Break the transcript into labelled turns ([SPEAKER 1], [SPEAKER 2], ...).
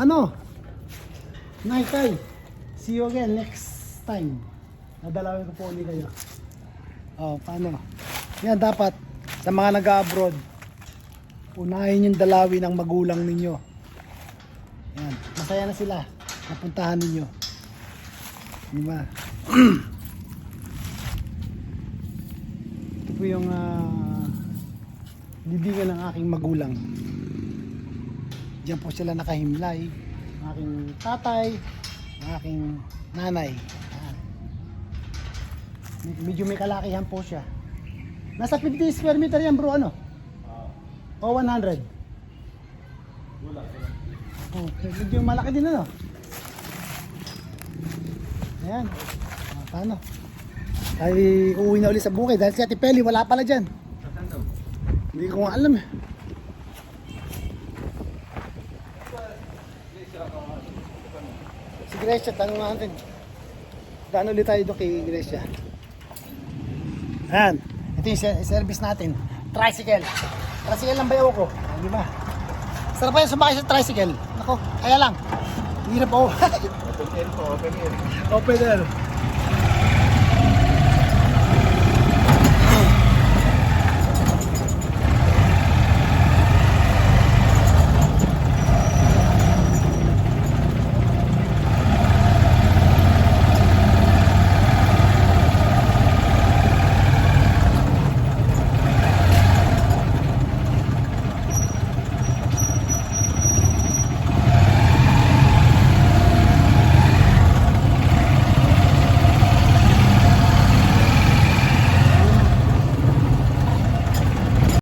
[SPEAKER 1] Ano? Naitay. See you again next time. Nadalawin ko po ulit kayo. Oh, paano? Yan dapat sa mga nag-abroad. Unahin yung dalawin ng magulang ninyo. Yan, masaya na sila. Napuntahan ninyo. Di ba? Ito po yung bibigyan ng aking magulang. Diyan po sila nakahimlay. Ang aking tatay, ang aking nanay. Yan. Medyo may kalakihan po siya. Nasa 50 square meter yan bro, ano? O 100? Oh, medyo malaki din ano? Ayan. Paano? Ay uuwi na ulit sa bukid dahil si Ate Peli wala pala dyan. Hindi ko nga alam eh. Si Gracia, tanong natin. Daan ulit tayo doon kay Gracia. Ayan. Ito yung service natin. Tricycle. Tricycle lang bayaw ko. Di ba? Sarap pa yung sumakay sa tricycle. Nako, kaya lang. Hirap ako.
[SPEAKER 2] Open air po, open air.
[SPEAKER 1] Open air.